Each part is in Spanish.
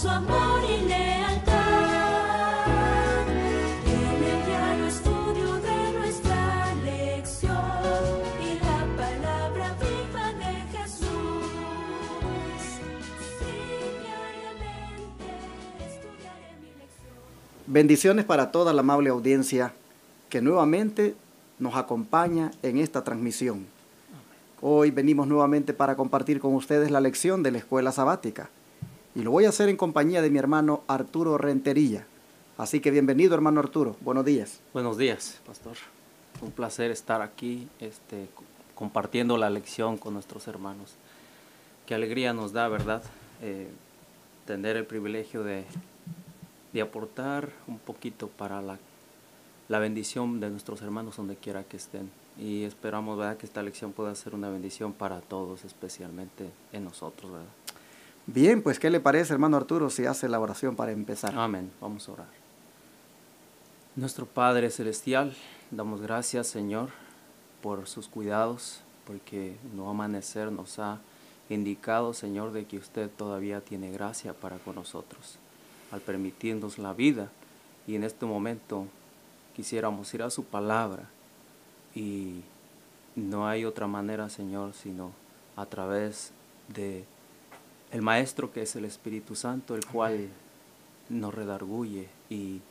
su amor y lealtad. En el diario estudio de nuestra lección y la palabra viva de Jesús. Sí, diariamente estudiaré mi lección. Bendiciones para toda la amable audiencia que nuevamente nos acompaña en esta transmisión. Hoy venimos nuevamente para compartir con ustedes la lección de la escuela sabática. Y lo voy a hacer en compañía de mi hermano Arturo Rentería. Así que bienvenido, hermano Arturo. Buenos días. Buenos días, pastor. Un placer estar aquí compartiendo la lección con nuestros hermanos. Qué alegría nos da, ¿verdad? Tener el privilegio de aportar un poquito para la bendición de nuestros hermanos donde quiera que estén. Y esperamos, ¿verdad?, que esta lección pueda ser una bendición para todos, especialmente en nosotros, ¿verdad? Bien, pues ¿qué le parece, hermano Arturo, si hace la oración para empezar? Amén. Vamos a orar. Nuestro Padre Celestial, damos gracias, Señor, por sus cuidados, porque no amanecer nos ha indicado, Señor, de que usted todavía tiene gracia para con nosotros, al permitirnos la vida. Y en este momento quisiéramos ir a su palabra, y no hay otra manera, Señor, sino a través de el Maestro, que es el Espíritu Santo, el cual nos redarguye y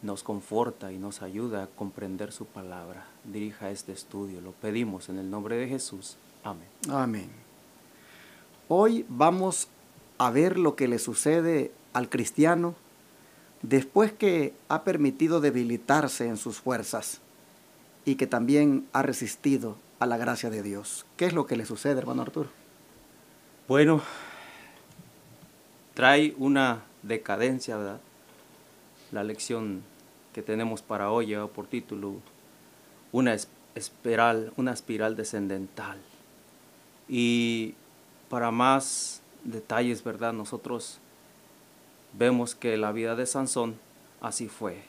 nos conforta y nos ayuda a comprender su palabra. Dirija este estudio, lo pedimos en el nombre de Jesús. Amén. Amén. Hoy vamos a ver lo que le sucede al cristiano después que ha permitido debilitarse en sus fuerzas y que también ha resistido a la gracia de Dios. ¿Qué es lo que le sucede, hermano Arturo? Bueno, trae una decadencia, ¿verdad? La lección que tenemos para hoy lleva por título una espiral descendental. Y para más detalles, ¿verdad?, nosotros vemos que la vida de Sansón así fue,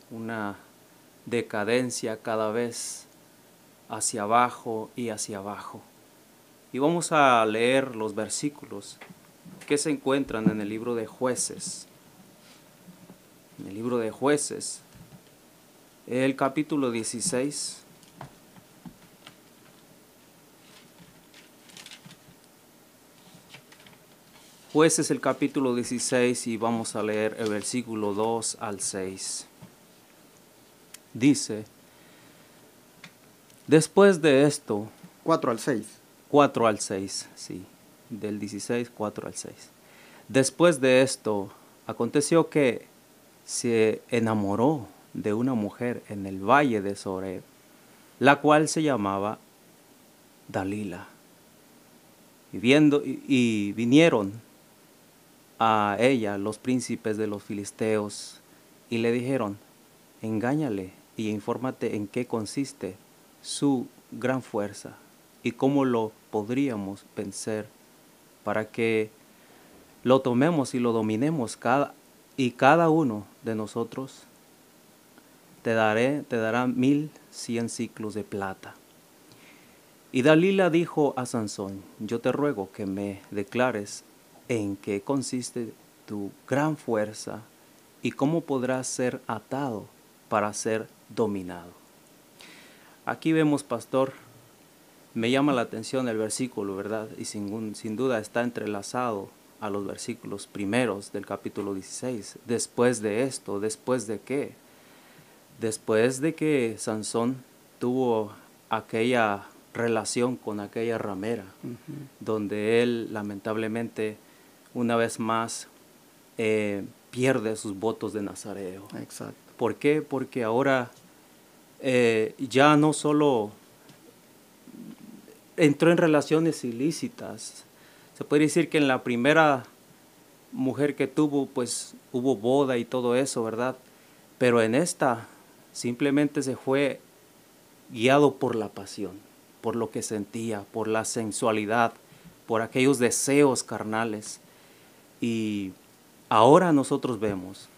una decadencia cada vez hacia abajo y hacia abajo. Y vamos a leer los versículos que se encuentran en el libro de Jueces. En el libro de Jueces, el capítulo 16. Jueces, el capítulo 16, y vamos a leer el versículo 2 al 6. Dice: después de esto, 4 al 6. 4 al 6, sí, del 16, 4 al 6. Después de esto, aconteció que se enamoró de una mujer en el valle de Soreb, la cual se llamaba Dalila. Y vinieron a ella los príncipes de los filisteos y le dijeron: engáñale y infórmate en qué consiste su gran fuerza y cómo lo podríamos vencer, para que lo tomemos y lo dominemos, cada uno de nosotros te dará 1100 siclos de plata. Y Dalila dijo a Sansón: yo te ruego que me declares en qué consiste tu gran fuerza y cómo podrás ser atado para ser dominado. Aquí vemos, pastor, me llama la atención el versículo, ¿verdad? Y sin duda está entrelazado a los versículos primeros del capítulo 16. Después de esto, ¿después de qué? Después de que Sansón tuvo aquella relación con aquella ramera, donde él lamentablemente una vez más pierde sus votos de nazareo. Exacto. ¿Por qué? Porque ahora ya no solo entró en relaciones ilícitas. Se puede decir que en la primera mujer que tuvo, pues hubo boda y todo eso, ¿verdad? Pero en esta simplemente se fue guiado por la pasión, por lo que sentía, por la sensualidad, por aquellos deseos carnales. Y ahora nosotros vemos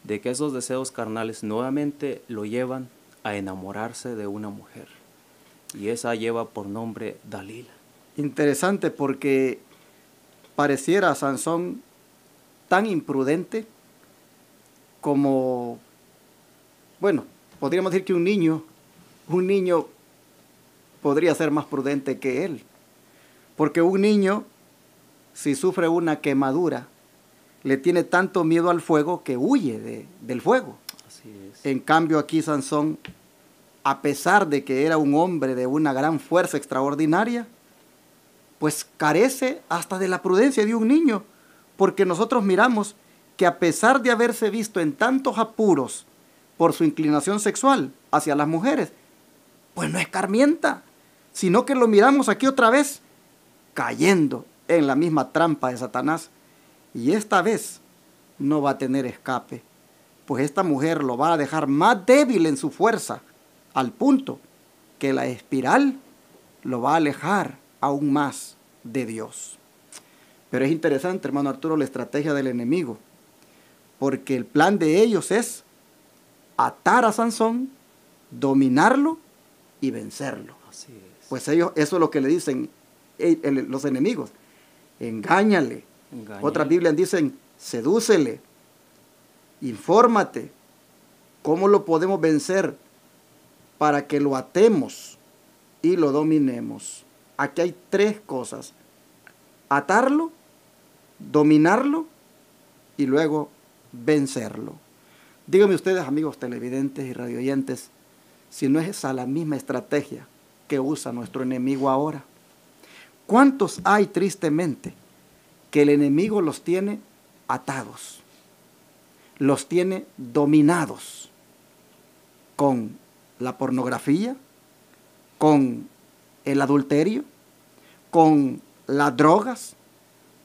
de que esos deseos carnales nuevamente lo llevan a enamorarse de una mujer. Y esa lleva por nombre Dalila. Interesante, porque pareciera Sansón tan imprudente como, bueno, podríamos decir que un niño podría ser más prudente que él. Porque un niño, si sufre una quemadura, le tiene tanto miedo al fuego que huye del fuego. Así es. En cambio aquí Sansón, a pesar de que era un hombre de una gran fuerza extraordinaria, pues carece hasta de la prudencia de un niño, porque nosotros miramos que a pesar de haberse visto en tantos apuros por su inclinación sexual hacia las mujeres, pues no escarmienta, sino que lo miramos aquí otra vez, cayendo en la misma trampa de Satanás, y esta vez no va a tener escape, pues esta mujer lo va a dejar más débil en su fuerza, al punto que la espiral lo va a alejar aún más de Dios. Pero es interesante, hermano Arturo, la estrategia del enemigo, porque el plan de ellos es atar a Sansón, dominarlo y vencerlo. Así es. Pues ellos, eso es lo que le dicen los enemigos. Engáñale. Engáñale. Otras Biblias dicen, sedúcele, infórmate. ¿Cómo lo podemos vencer? Para que lo atemos y lo dominemos. Aquí hay tres cosas: atarlo, dominarlo y luego vencerlo. Díganme ustedes, amigos televidentes y radioyentes, si no es esa la misma estrategia que usa nuestro enemigo ahora. ¿Cuántos hay tristemente que el enemigo los tiene atados, los tiene dominados con la pornografía, con el adulterio, con las drogas,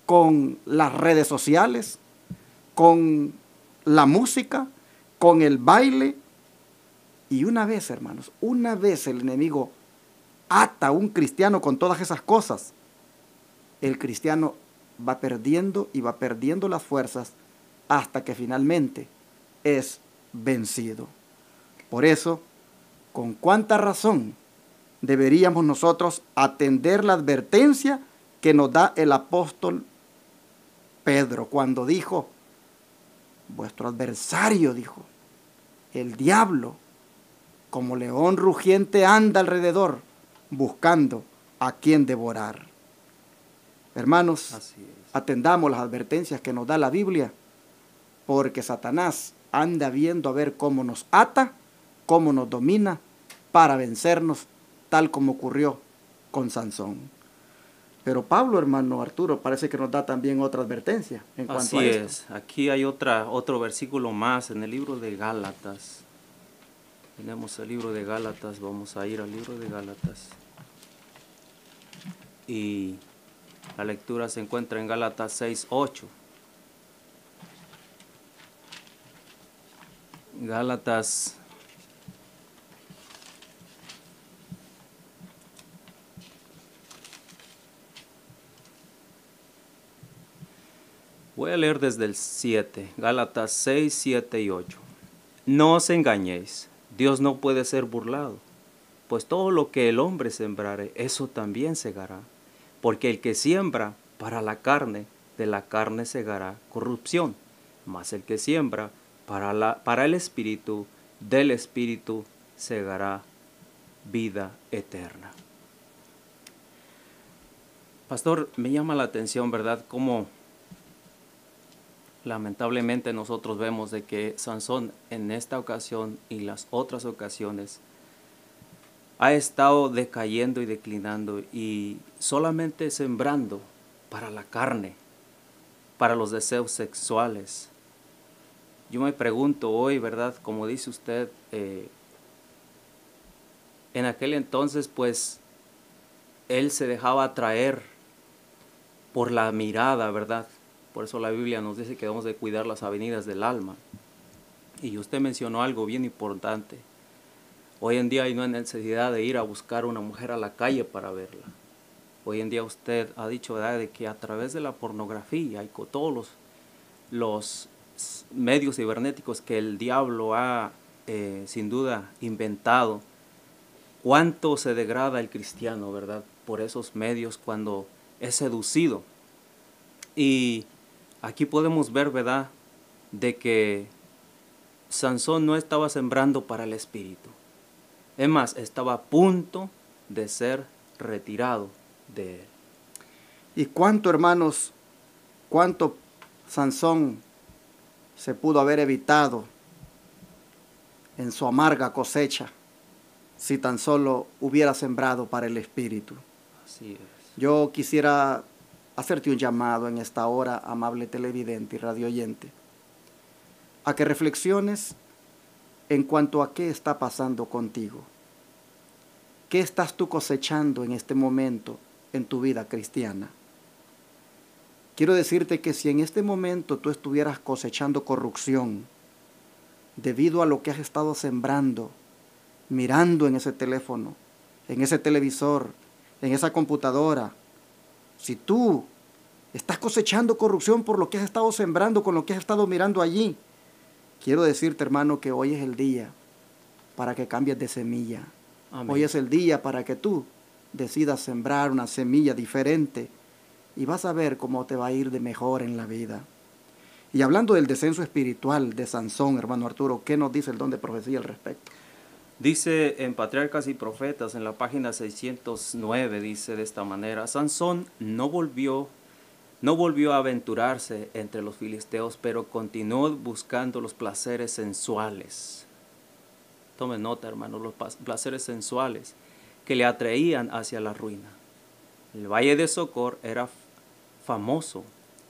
con las redes sociales, con la música, con el baile? Y una vez, hermanos, una vez el enemigo ata a un cristiano con todas esas cosas, el cristiano va perdiendo y va perdiendo las fuerzas hasta que finalmente es vencido. Por eso, con cuánta razón deberíamos nosotros atender la advertencia que nos da el apóstol Pedro cuando dijo, vuestro adversario, dijo, el diablo, como león rugiente anda alrededor, buscando a quien devorar. Hermanos, Así es. atendamos las advertencias que nos da la Biblia, porque Satanás anda viendo a ver cómo nos ata, cómo nos domina, para vencernos, tal como ocurrió con Sansón. Pero Pablo, hermano Arturo, parece que nos da también otra advertencia en cuanto Así a esto. es. Aquí hay otro versículo más en el libro de Gálatas. Tenemos el libro de Gálatas, vamos a ir al libro de Gálatas. Y la lectura se encuentra en Gálatas 6:8. Gálatas voy a leer desde el 7, Gálatas 6, 7 y 8. No os engañéis, Dios no puede ser burlado, pues todo lo que el hombre sembrare, eso también segará. Porque el que siembra para la carne, de la carne segará corrupción, mas el que siembra para el espíritu, del espíritu segará vida eterna. Pastor, me llama la atención, ¿verdad?, cómo lamentablemente nosotros vemos de que Sansón en esta ocasión y las otras ocasiones ha estado decayendo y declinando y solamente sembrando para la carne, para los deseos sexuales. Yo me pregunto hoy, ¿verdad?, como dice usted, en aquel entonces pues él se dejaba atraer por la mirada, ¿verdad? Por eso la Biblia nos dice que debemos de cuidar las avenidas del alma. Y usted mencionó algo bien importante. Hoy en día no hay necesidad de ir a buscar una mujer a la calle para verla. Hoy en día usted ha dicho, ¿verdad?, de que a través de la pornografía y con todos los medios cibernéticos que el diablo ha sin duda inventado, cuánto se degrada el cristiano, ¿verdad?, por esos medios cuando es seducido. Y aquí podemos ver, ¿verdad?, de que Sansón no estaba sembrando para el espíritu. Es más, estaba a punto de ser retirado de él. ¿Y cuánto, hermanos, cuánto Sansón se pudo haber evitado en su amarga cosecha si tan solo hubiera sembrado para el espíritu? Así es. Yo quisiera hacerte un llamado en esta hora, amable televidente y radioyente, a que reflexiones en cuanto a qué está pasando contigo. ¿Qué estás tú cosechando en este momento en tu vida cristiana? Quiero decirte que si en este momento tú estuvieras cosechando corrupción debido a lo que has estado sembrando, mirando en ese teléfono, en ese televisor, en esa computadora, si tú estás cosechando corrupción por lo que has estado sembrando, con lo que has estado mirando allí, quiero decirte, hermano, que hoy es el día para que cambies de semilla. Amén. Hoy es el día para que tú decidas sembrar una semilla diferente y vas a ver cómo te va a ir de mejor en la vida. Y hablando del descenso espiritual de Sansón, hermano Arturo, ¿qué nos dice el don de profecía al respecto? Dice en Patriarcas y Profetas, en la página 609, dice de esta manera: Sansón no volvió a aventurarse entre los filisteos, pero continuó buscando los placeres sensuales. Tome nota, hermano, los placeres sensuales que le atraían hacia la ruina. El valle de Socor era famoso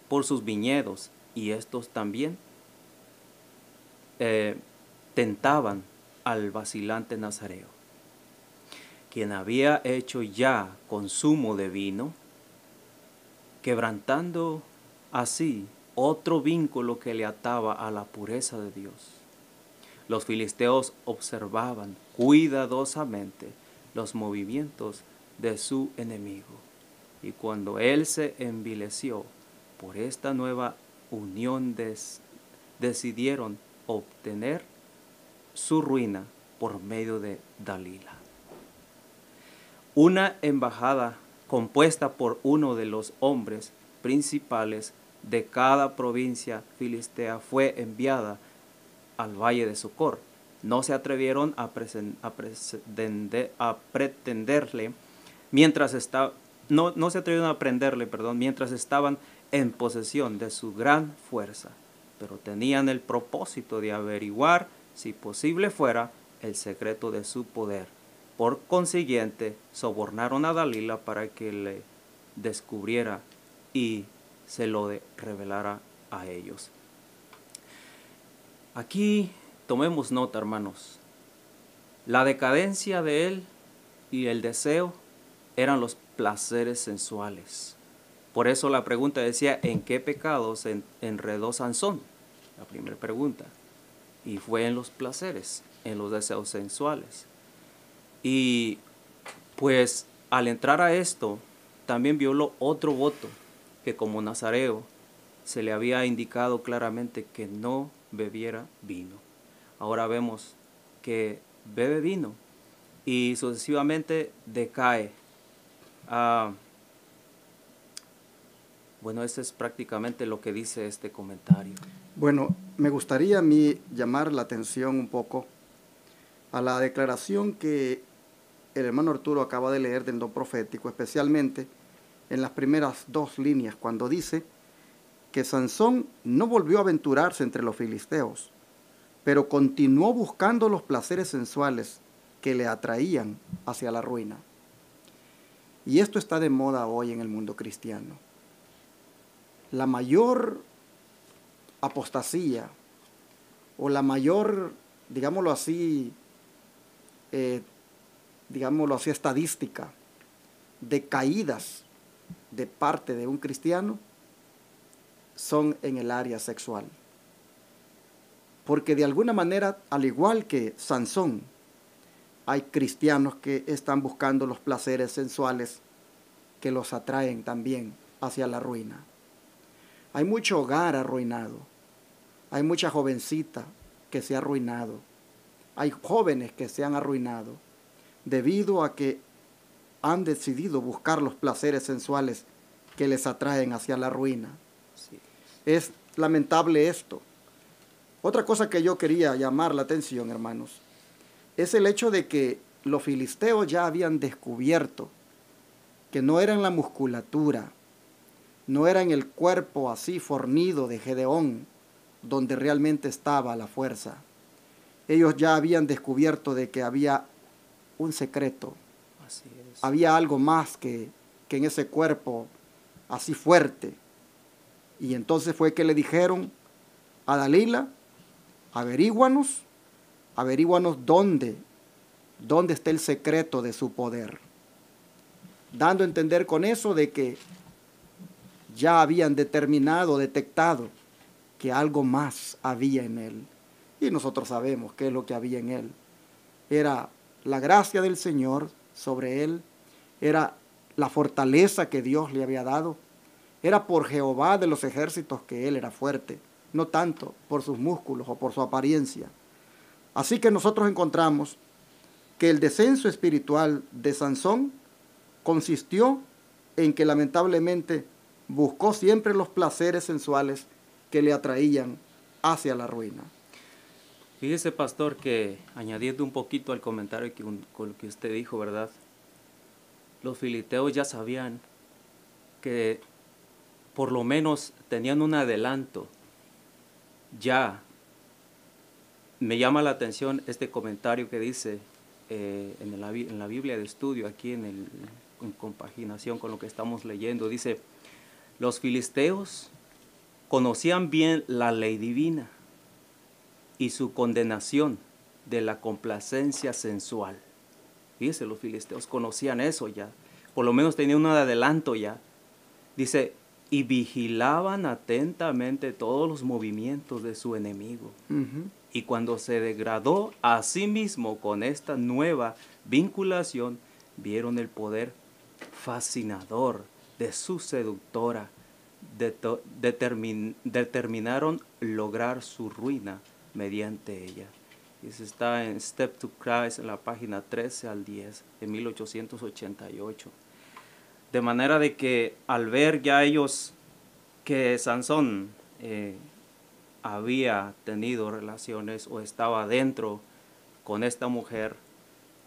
por sus viñedos, y estos también tentaban al vacilante nazareo, quien había hecho ya consumo de vino, quebrantando así otro vínculo que le ataba a la pureza de Dios. Los filisteos observaban cuidadosamente los movimientos de su enemigo, y cuando él se envileció por esta nueva unión, decidieron obtener su ruina por medio de Dalila. Una embajada compuesta por uno de los hombres principales de cada provincia filistea fue enviada al valle de Socor. No se atrevieron a pretenderle mientras estaban en posesión de su gran fuerza, pero tenían el propósito de averiguar, si posible fuera, el secreto de su poder. Por consiguiente, sobornaron a Dalila para que le descubriera y se lo revelara a ellos. Aquí tomemos nota, hermanos. La decadencia de él y el deseo eran los placeres sensuales. Por eso la pregunta decía: ¿en qué pecado se enredó Sansón? La primera pregunta. Y fue en los placeres, en los deseos sensuales. Y pues al entrar a esto, también violó otro voto que como nazareo se le había indicado claramente que no bebiera vino. Ahora vemos que bebe vino y sucesivamente decae. Bueno, ese es prácticamente lo que dice este comentario. Bueno, me gustaría a mí llamar la atención un poco a la declaración que el hermano Arturo acaba de leer del don profético, especialmente en las primeras dos líneas, cuando dice que Sansón no volvió a aventurarse entre los filisteos, pero continuó buscando los placeres sensuales que le atraían hacia la ruina. Y esto está de moda hoy en el mundo cristiano. La mayor apostasía o la mayor, digámoslo así, estadística de caídas de parte de un cristiano son en el área sexual. Porque de alguna manera, al igual que Sansón, hay cristianos que están buscando los placeres sensuales que los atraen también hacia la ruina. Hay mucho hogar arruinado. Hay mucha jovencita que se ha arruinado. Hay jóvenes que se han arruinado debido a que han decidido buscar los placeres sensuales que les atraen hacia la ruina. Sí. Es lamentable esto. Otra cosa que yo quería llamar la atención, hermanos, es el hecho de que los filisteos ya habían descubierto que no era en la musculatura, no era en el cuerpo así fornido de Gedeón donde realmente estaba la fuerza. Ellos ya habían descubierto de que había un secreto. Así es. Había algo más que en ese cuerpo así fuerte. Y entonces fue que le dijeron a Dalila, averíguanos dónde está el secreto de su poder. Dando a entender con eso de que ya habían detectado que algo más había en él. Y nosotros sabemos qué es lo que había en él. Era la gracia del Señor sobre él, era la fortaleza que Dios le había dado, era por Jehová de los ejércitos que él era fuerte, no tanto por sus músculos o por su apariencia. Así que nosotros encontramos que el descenso espiritual de Sansón consistió en que lamentablemente buscó siempre los placeres sensuales que le atraían hacia la ruina. Fíjese, pastor, que añadiendo un poquito al comentario con lo que usted dijo, ¿verdad? Los filisteos ya sabían que por lo menos tenían un adelanto. Ya me llama la atención este comentario que dice en la Biblia de estudio, aquí en compaginación con lo que estamos leyendo, dice, los filisteos conocían bien la ley divina y su condenación de la complacencia sensual. Fíjese, los filisteos conocían eso ya, por lo menos tenían un adelanto ya. Dice, y vigilaban atentamente todos los movimientos de su enemigo. Y cuando se degradó a sí mismo con esta nueva vinculación, vieron el poder fascinador de su seductora, determinaron lograr su ruina mediante ella. Eso está en Step to Christ, en la página 13 al 10, de 1888. De manera de que al ver ya ellos que Sansón había tenido relaciones o estaba dentro con esta mujer,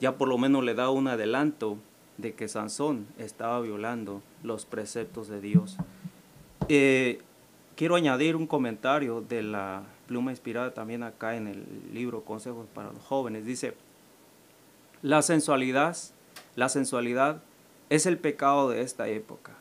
ya por lo menos le da un adelanto de que Sansón estaba violando los preceptos de Dios. Quiero añadir un comentario de la pluma inspirada también acá en el libro Consejos para los Jóvenes. Dice, la sensualidad es el pecado de esta época.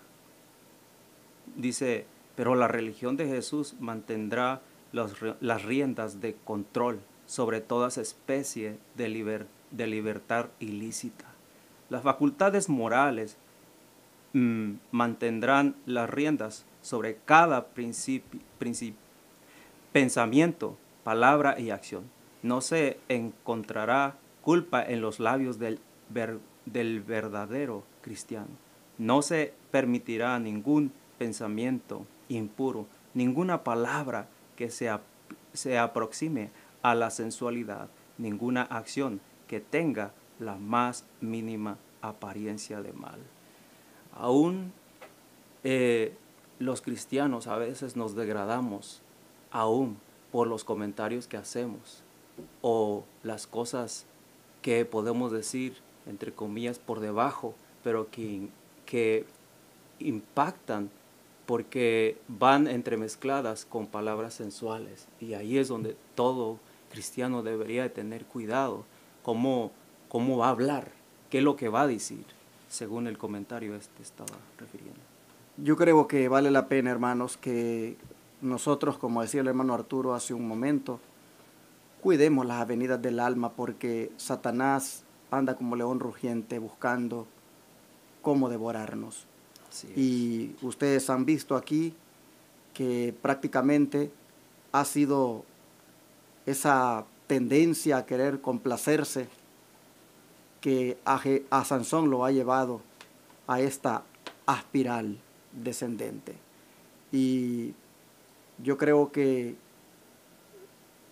Dice, pero la religión de Jesús mantendrá las riendas de control sobre toda especie de libertad ilícita. Las facultades morales mantendrán las riendas sobre cada pensamiento, palabra y acción. No se encontrará culpa en los labios del verdadero cristiano. No se permitirá ningún pensamiento impuro, ninguna palabra que se aproxime a la sensualidad, ninguna acción que tenga la más mínima apariencia de mal. Aún los cristianos a veces nos degradamos, aún por los comentarios que hacemos o las cosas que podemos decir, entre comillas, por debajo, pero que impactan porque van entremezcladas con palabras sensuales. Y ahí es donde todo cristiano debería de tener cuidado, cómo va a hablar, qué es lo que va a decir, según el comentario estaba refiriendo. Yo creo que vale la pena, hermanos, que nosotros, como decía el hermano Arturo hace un momento, cuidemos las avenidas del alma, porque Satanás anda como león rugiente buscando cómo devorarnos. Y ustedes han visto aquí que prácticamente ha sido esa tendencia a querer complacerse que a Sansón lo ha llevado a esta espiral descendente. Y yo creo que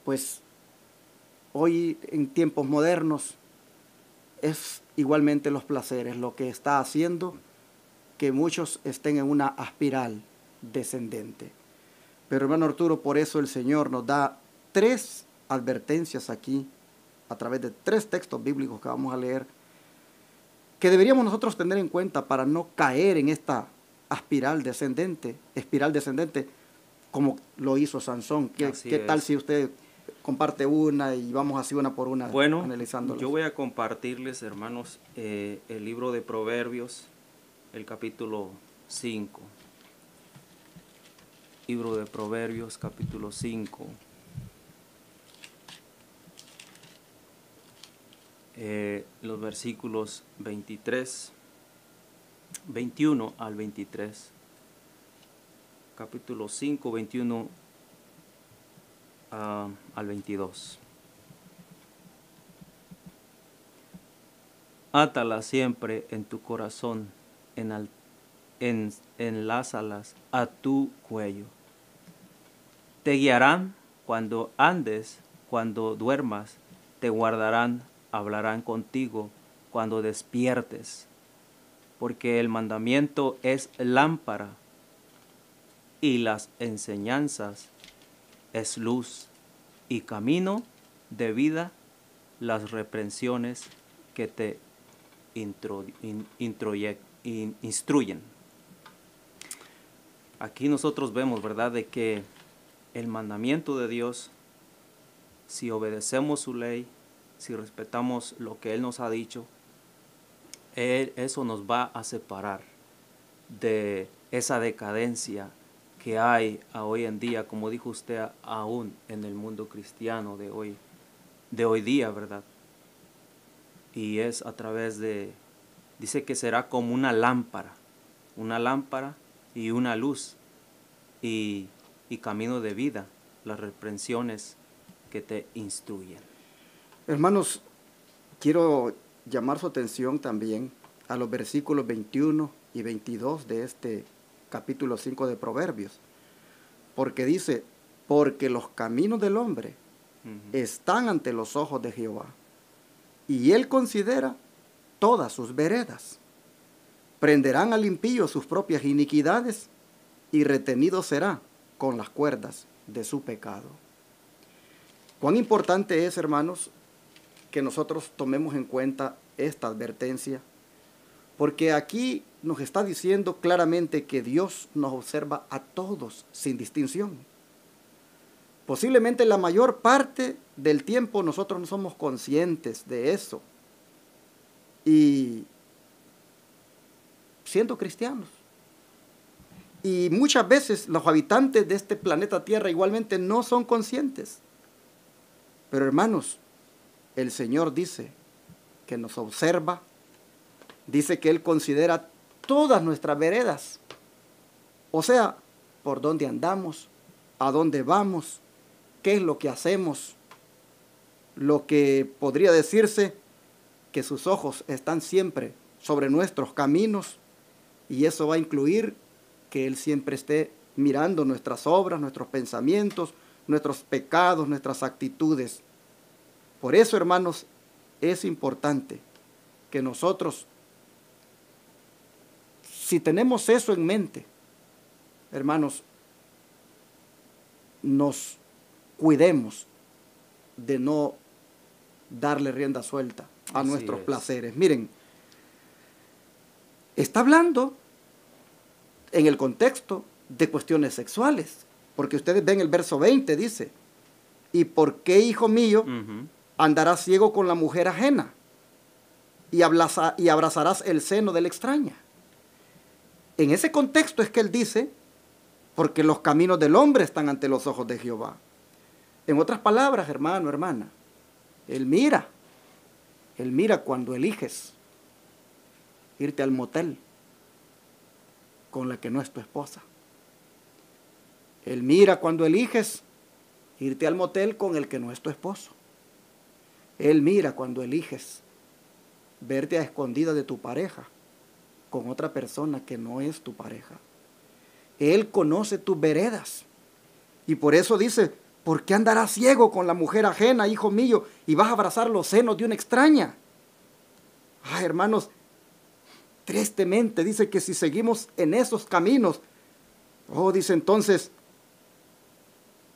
pues hoy en tiempos modernos es igualmente los placeres lo que está haciendo que muchos estén en una espiral descendente. Pero hermano Arturo, por eso el Señor nos da 3 advertencias aquí, a través de 3 textos bíblicos que vamos a leer, que deberíamos nosotros tener en cuenta para no caer en esta espiral descendente, como lo hizo Sansón. ¿Qué tal si usted comparte una y vamos así una por una analizándolas? Yo voy a compartirles, hermanos, el libro de Proverbios, el capítulo 5. Libro de Proverbios, capítulo 5. Los versículos 21 al 23. Capítulo 5, 21 al 22. Átala siempre en tu corazón, enlázalas a tu cuello. Te guiarán cuando andes, cuando duermas, te guardarán, hablarán contigo cuando despiertes. Porque el mandamiento es lámpara y las enseñanzas es luz y camino de vida, las reprensiones que te instruyen. Aquí nosotros vemos, ¿verdad?, de que el mandamiento de Dios, si obedecemos su ley, si respetamos lo que Él nos ha dicho, eso nos va a separar de esa decadencia que hay hoy en día, como dijo usted, aún en el mundo cristiano de hoy día, ¿verdad? Y es a través dice que será como una lámpara y una luz y camino de vida, las reprensiones que te instruyen. Hermanos, quiero llamar su atención también a los versículos 21 y 22 de este capítulo 5 de Proverbios, porque dice, porque los caminos del hombre están ante los ojos de Jehová, y él considera todas sus veredas. Prenderán al impío sus propias iniquidades, y retenido será con las cuerdas de su pecado. Cuán importante es, hermanos, que nosotros tomemos en cuenta esta advertencia, porque aquí nos está diciendo claramente que Dios nos observa a todos sin distinción. Posiblemente la mayor parte del tiempo nosotros no somos conscientes de eso, y siendo cristianos. Y muchas veces los habitantes de este planeta Tierra igualmente no son conscientes. Pero hermanos, el Señor dice que nos observa, dice que Él considera todas nuestras veredas, o sea, por dónde andamos, a dónde vamos, qué es lo que hacemos, lo que podría decirse que sus ojos están siempre sobre nuestros caminos, y eso va a incluir que Él siempre esté mirando nuestras obras, nuestros pensamientos, nuestros pecados, nuestras actitudes. Por eso, hermanos, es importante que nosotros, si tenemos eso en mente, hermanos, nos cuidemos de no darle rienda suelta a nuestros placeres. Miren, está hablando en el contexto de cuestiones sexuales, porque ustedes ven el verso 20, dice, ¿y por qué, hijo mío, andarás ciego con la mujer ajena y abrazarás el seno de la extraña? En ese contexto es que él dice, porque los caminos del hombre están ante los ojos de Jehová. En otras palabras, hermano, hermana, Él mira cuando eliges irte al motel con la que no es tu esposa. Él mira cuando eliges irte al motel con el que no es tu esposo. Él mira cuando eliges verte a escondidas de tu pareja con otra persona que no es tu pareja. Él conoce tus veredas. Y por eso dice, ¿por qué andarás ciego con la mujer ajena, hijo mío, y vas a abrazar los senos de una extraña? Hermanos, tristemente dice que si seguimos en esos caminos, dice entonces,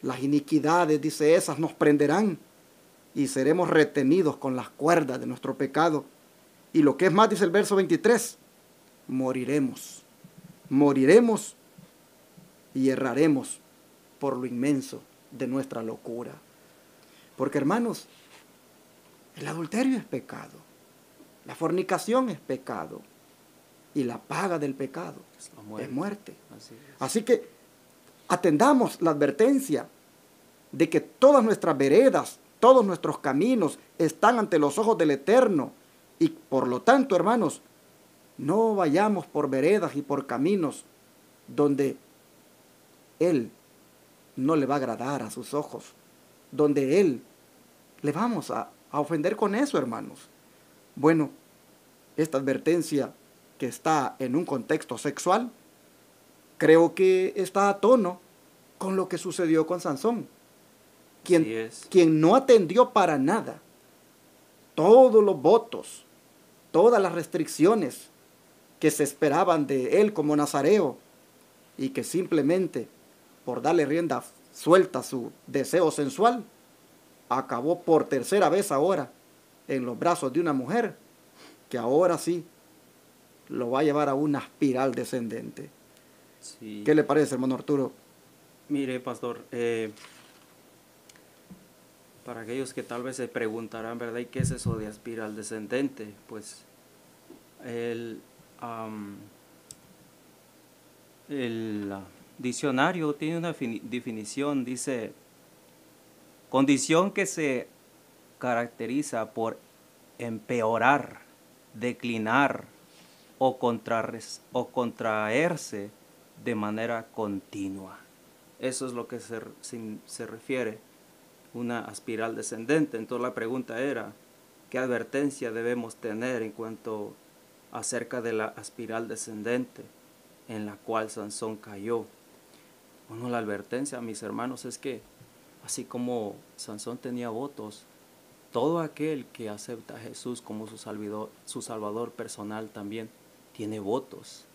Las iniquidades, dice, esas nos prenderán y seremos retenidos con las cuerdas de nuestro pecado. Y lo que es más, dice el verso 23, moriremos. Moriremos y erraremos por lo inmenso de nuestra locura. Porque, hermanos, el adulterio es pecado, la fornicación es pecado y la paga del pecado es muerte. Así que atendamos la advertencia de que todas nuestras veredas, todos nuestros caminos están ante los ojos del Eterno y por lo tanto, hermanos, no vayamos por veredas y por caminos donde Él no le va a agradar a sus ojos, donde Él le vamos a ofender con eso, hermanos. Bueno, esta advertencia que está en un contexto sexual, creo que está a tono con lo que sucedió con Sansón, quien no atendió para nada todos los votos, todas las restricciones que se esperaban de él como nazareo, y que simplemente por darle rienda suelta a su deseo sensual, acabó por tercera vez ahora en los brazos de una mujer que ahora sí lo va a llevar a una espiral descendente. Sí. ¿Qué le parece, hermano Arturo? Mire, pastor, para aquellos que tal vez se preguntarán, ¿verdad? ¿Y qué es eso de espiral descendente? Pues el diccionario tiene una definición, dice, condición que se caracteriza por empeorar, declinar o contraerse de manera continua. Eso es lo que se refiere una espiral descendente. Entonces la pregunta era, ¿qué advertencia debemos tener en cuanto acerca de la espiral descendente en la cual Sansón cayó? Bueno, la advertencia, mis hermanos, es que así como Sansón tenía votos, todo aquel que acepta a Jesús como su salvador personal también tiene votos.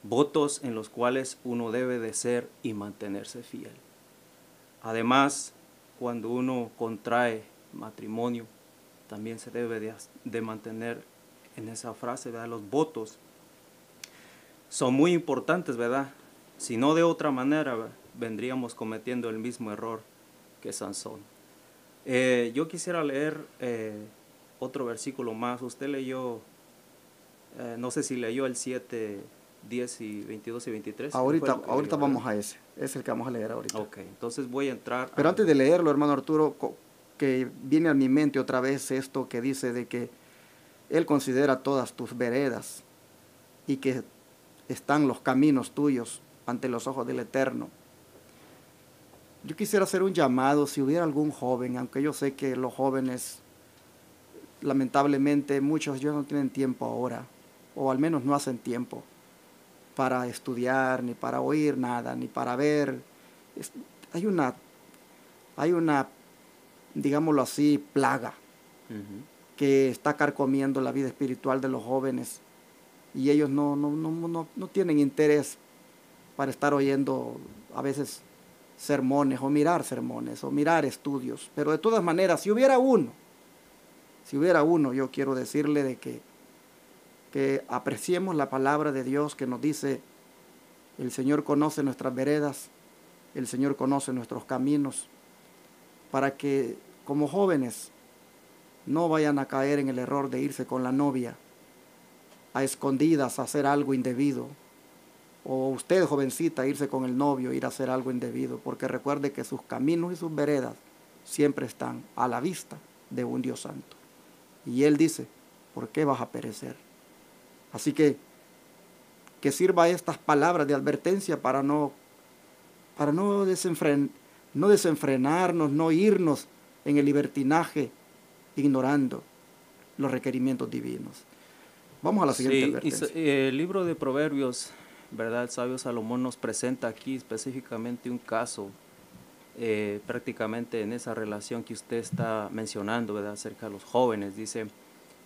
Votos en los cuales uno debe de ser y mantenerse fiel. Además, cuando uno contrae matrimonio, también se debe de mantener en esa frase, ¿verdad? Los votos son muy importantes, ¿verdad? Si no, de otra manera, ¿verdad?, vendríamos cometiendo el mismo error que Sansón. Yo quisiera leer otro versículo más. Usted leyó, no sé si leyó el 7, 10 y 22 y 23. Ahorita vamos a ese. Es el que vamos a leer ahorita. Ok, entonces voy a entrar. Pero antes de leerlo, hermano Arturo, que viene a mi mente otra vez esto que dice de que Él considera todas tus veredas y que están los caminos tuyos ante los ojos del Eterno. Yo quisiera hacer un llamado, si hubiera algún joven, aunque yo sé que los jóvenes, lamentablemente, muchos ya no tienen tiempo ahora, o al menos no hacen tiempo para estudiar, ni para oír nada, ni para ver. Hay una, digámoslo así, plaga que está carcomiendo la vida espiritual de los jóvenes, y ellos no tienen interés para estar oyendo a veces sermones, o mirar estudios. Pero de todas maneras, si hubiera uno, yo quiero decirle de que apreciemos la palabra de Dios que nos dice, el Señor conoce nuestras veredas, el Señor conoce nuestros caminos, para que como jóvenes no vayan a caer en el error de irse con la novia a escondidas a hacer algo indebido, o usted, jovencita, irse con el novio, ir a hacer algo indebido, porque recuerde que sus caminos y sus veredas siempre están a la vista de un Dios santo. Y Él dice, ¿por qué vas a perecer? Así que sirva estas palabras de advertencia para no desenfrenarnos, no irnos en el libertinaje, ignorando los requerimientos divinos. Vamos a la siguiente advertencia. El libro de Proverbios, ¿verdad? El sabio Salomón nos presenta aquí específicamente un caso, prácticamente en esa relación que usted está mencionando, ¿verdad?, acerca de los jóvenes. Dice,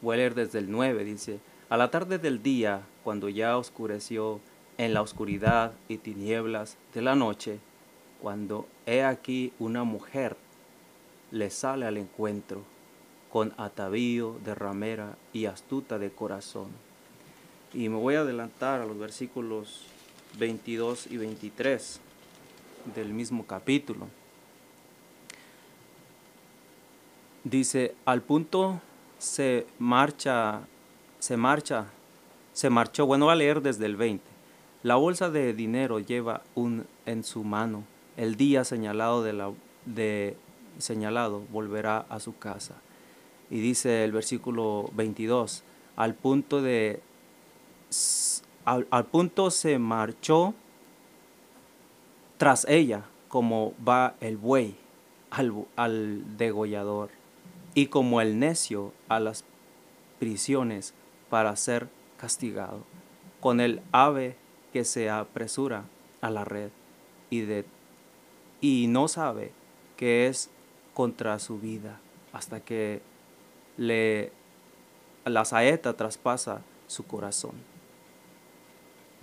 voy a leer desde el 9, dice, a la tarde del día, cuando ya oscureció, en la oscuridad y tinieblas de la noche, cuando he aquí una mujer le sale al encuentro con atavío de ramera y astuta de corazón. Y me voy a adelantar a los versículos 22 y 23 del mismo capítulo. Dice, al punto se marchó, bueno, voy a leer desde el 20. La bolsa de dinero lleva en su mano. El día señalado señalado volverá a su casa. Y dice el versículo 22, al punto se marchó tras ella como va el buey al degollador, y como el necio a las prisiones para ser castigado, con el ave que se apresura a la red y no sabe que es contra su vida, hasta que la saeta traspasa su corazón.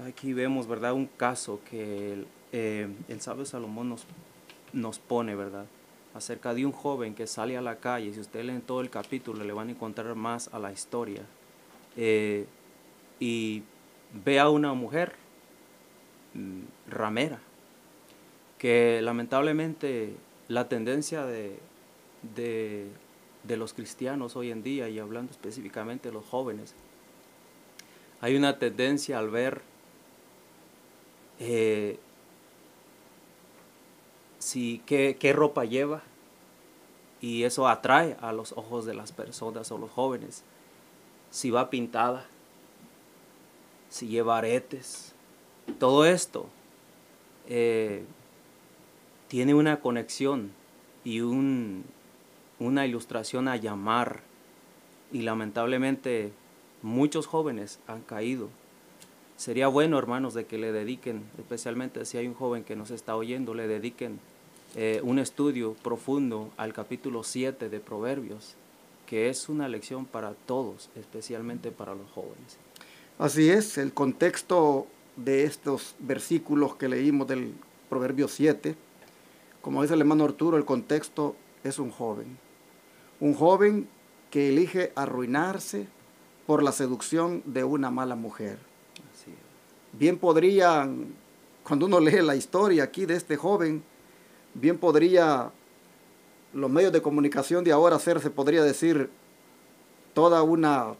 Aquí vemos, ¿verdad?, un caso que el sabio Salomón nos pone, ¿verdad?, acerca de un joven que sale a la calle. Si usted lee todo el capítulo, le van a encontrar más a la historia. Y ve a una mujer ramera, que lamentablemente la tendencia de los cristianos hoy en día, y hablando específicamente de los jóvenes, hay una tendencia al ver qué ropa lleva, y eso atrae a los ojos de las personas o los jóvenes. Si va pintada, si lleva aretes, todo esto tiene una conexión y una ilustración a llamar, y lamentablemente muchos jóvenes han caído. Sería bueno, hermanos, de que le dediquen, especialmente si hay un joven que nos está oyendo, le dediquen un estudio profundo al capítulo 7 de Proverbios, que es una lección para todos, especialmente para los jóvenes. Así es, el contexto de estos versículos que leímos del Proverbio 7, como dice el hermano Arturo, el contexto es un joven que elige arruinarse por la seducción de una mala mujer. Así es. Bien podrían, cuando uno lee la historia aquí de este joven, bien podría los medios de comunicación de ahora hacer, se podría decir, toda una,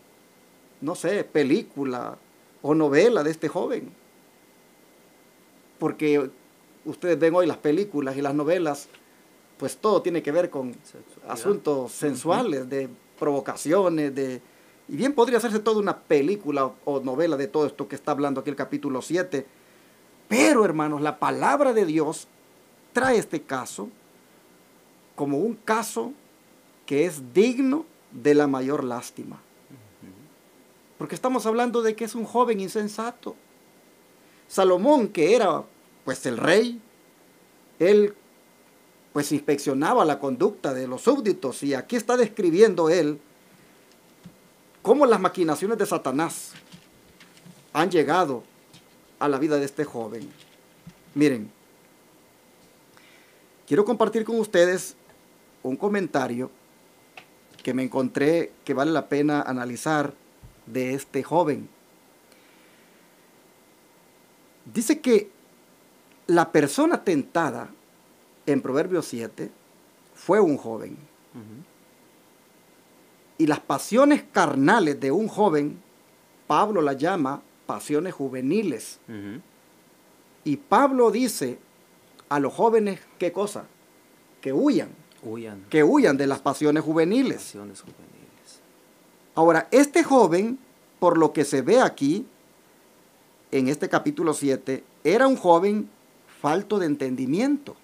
no sé, película o novela de este joven. Porque ustedes ven hoy las películas y las novelas, pues todo tiene que ver con asuntos sensuales, de provocaciones, y bien podría hacerse toda una película o novela de todo esto que está hablando aquí el capítulo 7. Pero, hermanos, la palabra de Dios trae este caso como un caso que es digno de la mayor lástima. Porque estamos hablando de que es un joven insensato. Salomón, que era pues el rey, él pues inspeccionaba la conducta de los súbditos, y aquí está describiendo él cómo las maquinaciones de Satanás han llegado a la vida de este joven. Miren, quiero compartir con ustedes un comentario que me encontré que vale la pena analizar de este joven. Dice que la persona tentada en Proverbios 7 fue un joven. Y las pasiones carnales de un joven, Pablo las llama pasiones juveniles. Y Pablo dice a los jóvenes, ¿qué cosa? Que huyan. Que huyan de las pasiones juveniles. Ahora, este joven, por lo que se ve aquí, en este capítulo 7, era un joven falto de entendimiento.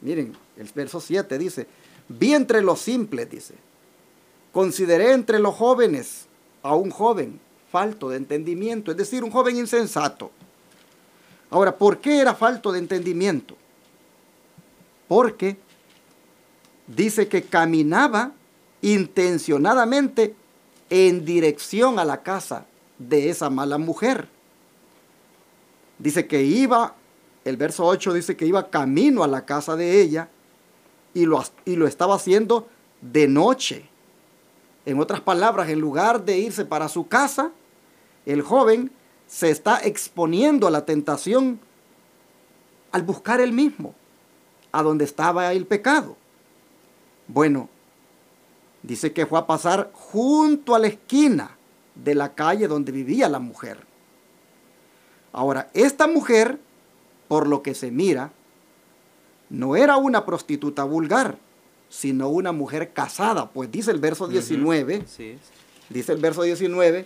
Miren, el verso 7 dice, vi entre los simples, dice, consideré entre los jóvenes a un joven falto de entendimiento, es decir, un joven insensato. Ahora, ¿por qué era falto de entendimiento? Porque dice que caminaba intencionadamente en dirección a la casa de esa mala mujer. Dice que iba el verso 8 dice que iba camino a la casa de ella y lo estaba haciendo de noche. En otras palabras, en lugar de irse para su casa, el joven se está exponiendo a la tentación al buscar él mismo, a donde estaba el pecado. Bueno, dice que fue a pasar junto a la esquina de la calle donde vivía la mujer. Ahora, esta mujer, por lo que se mira, no era una prostituta vulgar, sino una mujer casada, pues dice el verso 19, Sí. dice el verso 19,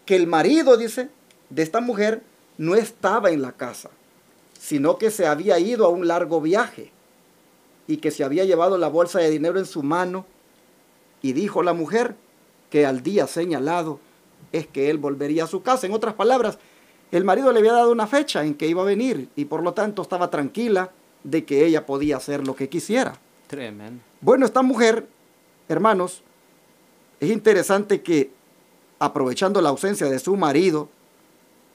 que el marido, dice, de esta mujer no estaba en la casa, sino que se había ido a un largo viaje y que se había llevado la bolsa de dinero en su mano, y dijo la mujer que al día señalado es que él volvería a su casa. En otras palabras, el marido le había dado una fecha en que iba a venir y por lo tanto estaba tranquila de que ella podía hacer lo que quisiera. Tremendo. Bueno, esta mujer, hermanos, es interesante que aprovechando la ausencia de su marido,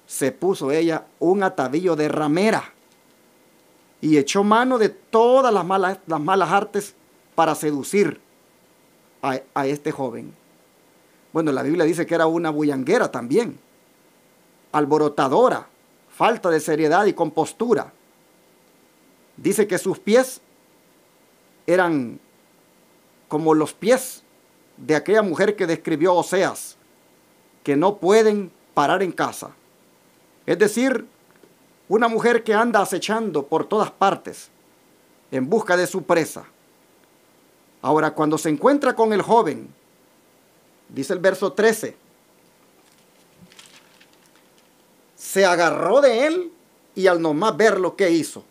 se puso ella un atavío de ramera y echó mano de todas las malas artes para seducir a este joven. Bueno, la Biblia dice que era una bullanguera también, alborotadora, falta de seriedad y compostura. Dice que sus pies eran como los pies de aquella mujer que describió Oseas, que no pueden parar en casa. Es decir, una mujer que anda acechando por todas partes en busca de su presa. Ahora, cuando se encuentra con el joven, dice el verso 13, se agarró de él y al nomás verlo, ¿qué hizo?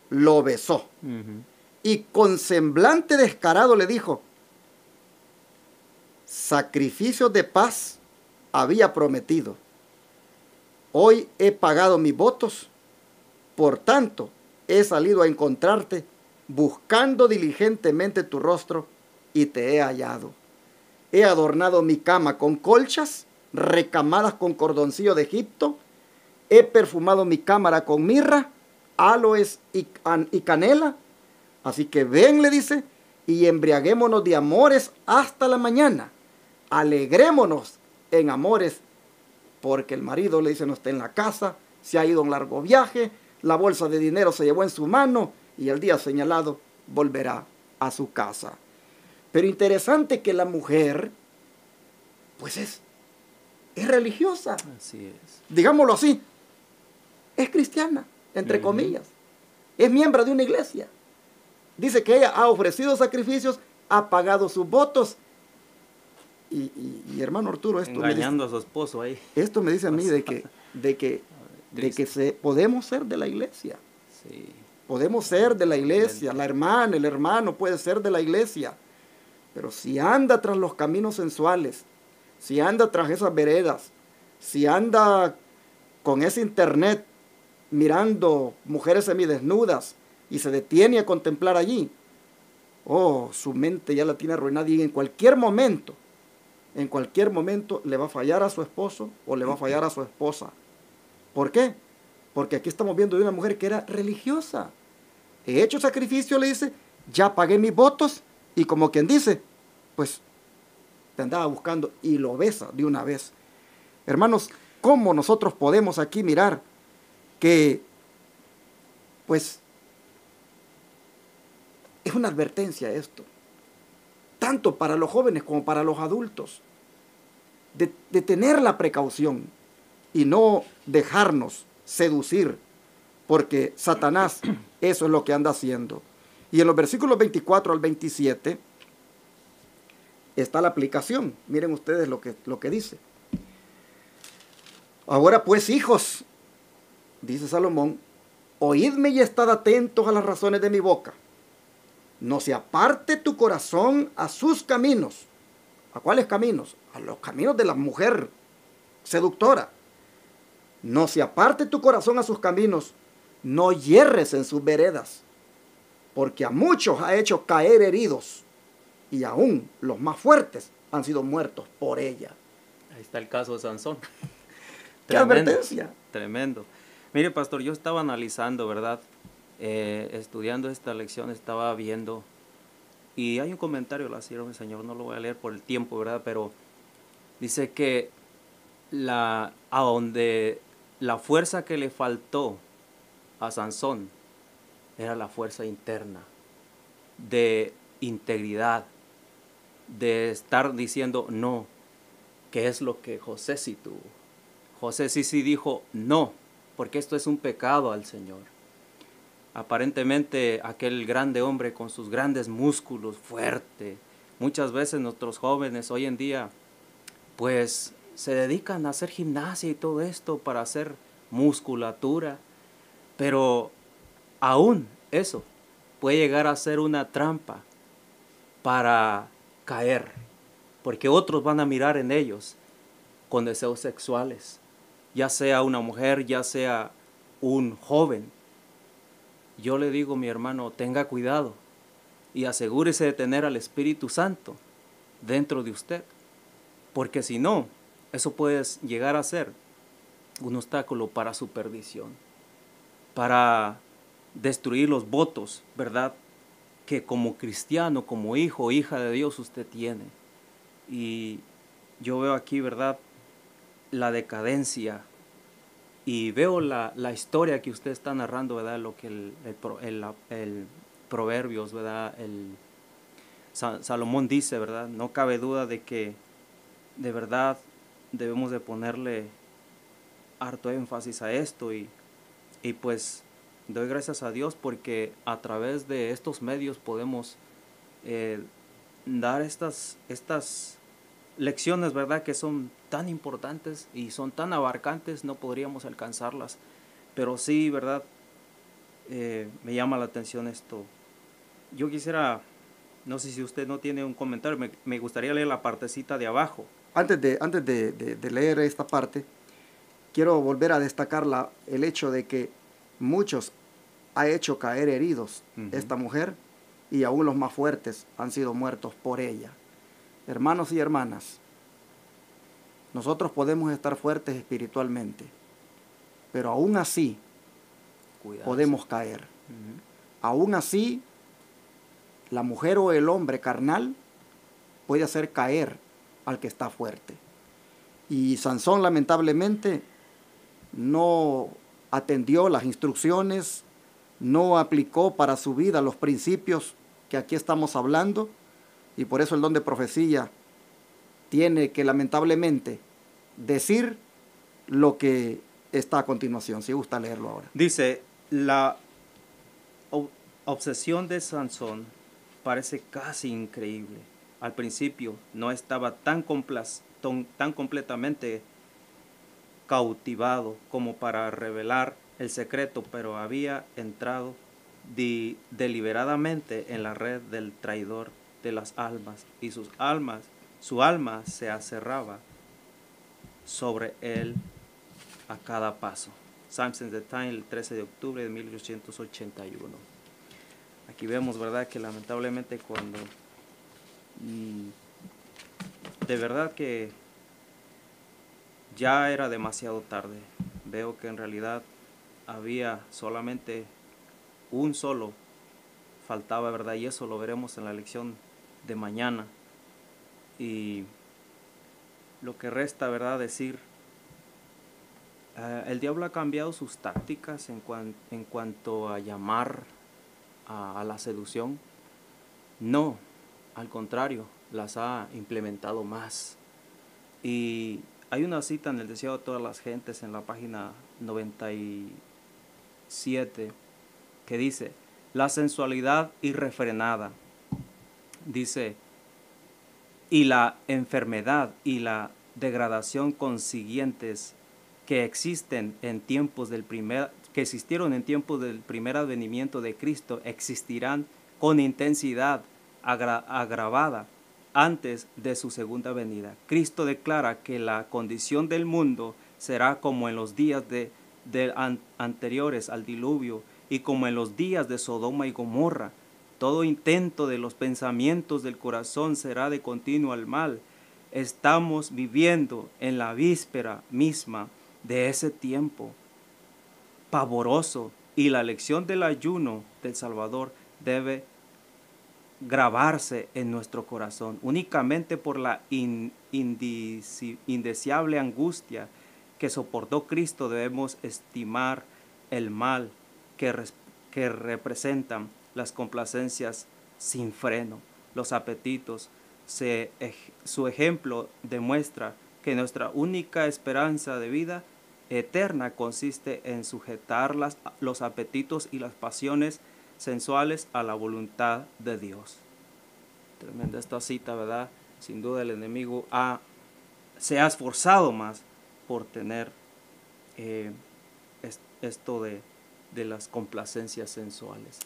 Lo besó. Y con semblante descarado le dijo, sacrificios de paz había prometido. Hoy he pagado mis votos, por tanto he salido a encontrarte buscando diligentemente tu rostro y te he hallado. He adornado mi cama con colchas recamadas con cordoncillo de Egipto. He perfumado mi cámara con mirra, aloes y canela. Así que ven, le dice, y embriaguémonos de amores hasta la mañana. Alegrémonos en amores, porque el marido, le dice, no está en la casa, se ha ido a un largo viaje, la bolsa de dinero se llevó en su mano y el día señalado volverá a su casa. Pero interesante que la mujer, pues es religiosa. Así es. Digámoslo así, es cristiana, entre comillas. Es miembro de una iglesia. Dice que ella ha ofrecido sacrificios, ha pagado sus votos. Y hermano Arturo, Engañando a su esposo ahí. Esto me dice a mí de que podemos ser de la iglesia. Sí. Podemos ser de la iglesia. La hermana, el hermano puede ser de la iglesia. Pero si anda tras los caminos sensuales, si anda tras esas veredas, si anda con ese internet mirando mujeres semidesnudas y se detiene a contemplar allí, su mente ya la tiene arruinada y en cualquier momento le va a fallar a su esposo o le va a fallar a su esposa. ¿Por qué? Porque aquí estamos viendo de una mujer que era religiosa. He hecho sacrificio, le dice, ya pagué mis votos, y como quien dice, pues te andaba buscando y lo besa de una vez. Hermanos, ¿cómo nosotros podemos aquí mirar que, pues, es una advertencia esto, tanto para los jóvenes como para los adultos, de tener la precaución y no dejarnos seducir, porque Satanás eso es lo que anda haciendo. Y en los versículos 24 al 27 está la aplicación. Miren ustedes lo que dice. Ahora pues, hijos, dice Salomón, oídme y estad atentos a las razones de mi boca. No se aparte tu corazón a sus caminos. ¿A cuáles caminos? A los caminos de la mujer seductora. No se aparte tu corazón a sus caminos. No yerres en sus veredas. Porque a muchos ha hecho caer heridos. Y aún los más fuertes han sido muertos por ella. Ahí está el caso de Sansón. ¡Qué advertencia! Tremendo. Mire, pastor, yo estaba analizando, ¿verdad? Estudiando esta lección, estaba viendo, y hay un comentario, la sierva del Señor, no lo voy a leer por el tiempo, ¿verdad? Pero dice que a donde la fuerza que le faltó a Sansón era la fuerza interna, de integridad, de estar diciendo no, que es lo que José sí tuvo. José sí dijo no, porque esto es un pecado al Señor. Aparentemente aquel grande hombre con sus grandes músculos, fuerte. Muchas veces nuestros jóvenes hoy en día pues se dedican a hacer gimnasia y todo esto para hacer musculatura, pero aún eso puede llegar a ser una trampa para caer, porque otros van a mirar en ellos con deseos sexuales, ya sea una mujer, ya sea un joven. Yo le digo, mi hermano, tenga cuidado y asegúrese de tener al Espíritu Santo dentro de usted, porque si no, eso puede llegar a ser un obstáculo para su perdición, para destruir los votos, ¿verdad?, que como cristiano, como hijo o hija de Dios usted tiene. Y yo veo aquí, ¿verdad?, la decadencia, y veo la historia que usted está narrando, ¿verdad?, lo que el Proverbios, ¿verdad?, Salomón dice, ¿verdad? No cabe duda de que de verdad debemos de ponerle harto énfasis a esto, y pues doy gracias a Dios porque a través de estos medios podemos dar estas lecciones, ¿verdad?, que son tan importantes y son tan abarcantes, no podríamos alcanzarlas, pero sí, ¿verdad? Me llama la atención esto. Yo quisiera, no sé si usted no tiene un comentario, me gustaría leer la partecita de abajo. Antes de leer esta parte, quiero volver a destacar el hecho de que muchos ha hecho caer heridos esta mujer, y aún los más fuertes han sido muertos por ella. Hermanos y hermanas, nosotros podemos estar fuertes espiritualmente, pero aún así podemos caer. Aún así, la mujer o el hombre carnal puede hacer caer al que está fuerte. Y Sansón lamentablemente no atendió las instrucciones, no aplicó para su vida los principios que aquí estamos hablando, y por eso el don de profecía tiene que lamentablemente decir lo que está a continuación. Si gusta leerlo ahora. Dice, la obsesión de Sansón parece casi increíble. Al principio no estaba tan completamente cautivado como para revelar el secreto, pero había entrado deliberadamente en la red del traidor de las almas, y su alma se aserraba sobre él a cada paso. Samson's the Time, el 13 de octubre de 1881. Aquí vemos, ¿verdad?, que lamentablemente cuando de verdad que ya era demasiado tarde, veo que en realidad había solamente un solo faltaba, ¿verdad? Y eso lo veremos en la lección de mañana. Y lo que resta, ¿verdad?, decir, el diablo ha cambiado sus tácticas en cuanto a llamar a la seducción. No, al contrario, las ha implementado más. Y hay una cita en el Deseo de todas las gentes, en la página 97, que dice: la sensualidad irrefrenada, dice, y la enfermedad y la degradación consiguientes que existieron en tiempos del primer advenimiento de Cristo, existirán con intensidad agravada antes de su segunda venida. Cristo declara que la condición del mundo será como en los días anteriores al diluvio, y como en los días de Sodoma y Gomorra. Todo intento de los pensamientos del corazón será de continuo al mal. Estamos viviendo en la víspera misma de ese tiempo. pavoroso, y la lección del ayuno del Salvador debe grabarse en nuestro corazón. Únicamente por la indeseable angustia que soportó Cristo debemos estimar el mal que representan las complacencias sin freno, los apetitos. Su ejemplo demuestra que nuestra única esperanza de vida eterna consiste en sujetar los apetitos y las pasiones sensuales a la voluntad de Dios. Tremenda esta cita, ¿verdad? Sin duda el enemigo se ha esforzado más por tener esto de las complacencias sensuales.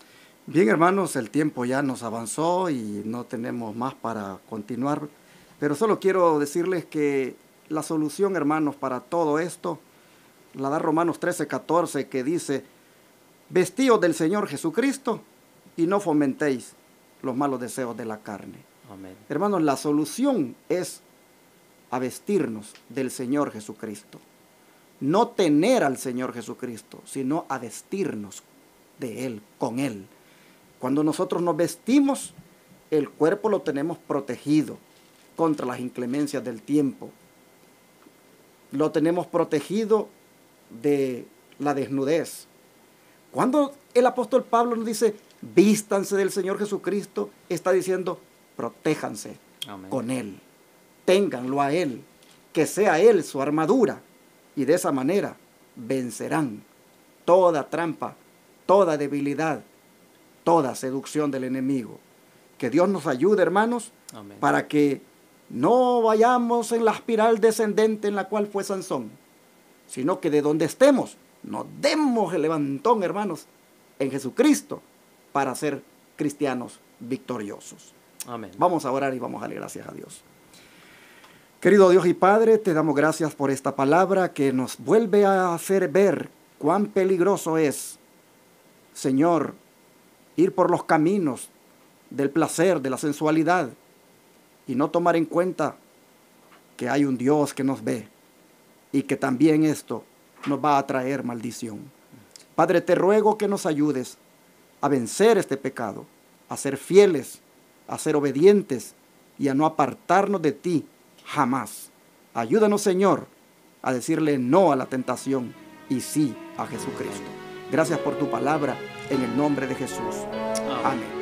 Bien, hermanos, el tiempo ya nos avanzó y no tenemos más para continuar, pero solo quiero decirles que la solución, hermanos, para todo esto la da Romanos 13:14, que dice: vestíos del Señor Jesucristo y no fomentéis los malos deseos de la carne. Amén. Hermanos, la solución es a vestirnos del Señor Jesucristo. No tener al Señor Jesucristo, sino a vestirnos de Él, con Él. Cuando nosotros nos vestimos, el cuerpo lo tenemos protegido contra las inclemencias del tiempo. Lo tenemos protegido de la desnudez. Cuando el apóstol Pablo nos dice, vístanse del Señor Jesucristo, está diciendo, protéjanse Amén. con Él. Ténganlo a Él, que sea Él su armadura. Y de esa manera vencerán toda trampa, toda debilidad, toda seducción del enemigo. Que Dios nos ayude, hermanos, Amén. para que no vayamos en la espiral descendente en la cual fue Sansón, sino que de donde estemos, nos demos el levantón, hermanos, en Jesucristo, para ser cristianos victoriosos. Amén. Vamos a orar y vamos a darle gracias a Dios. Querido Dios y Padre, te damos gracias por esta palabra que nos vuelve a hacer ver cuán peligroso es, Señor, ir por los caminos del placer, de la sensualidad, y no tomar en cuenta que hay un Dios que nos ve y que también esto nos va a traer maldición. Padre, te ruego que nos ayudes a vencer este pecado, a ser fieles, a ser obedientes y a no apartarnos de ti jamás. Ayúdanos, Señor, a decirle no a la tentación y sí a Jesucristo. Gracias por tu palabra, en el nombre de Jesús. Amén.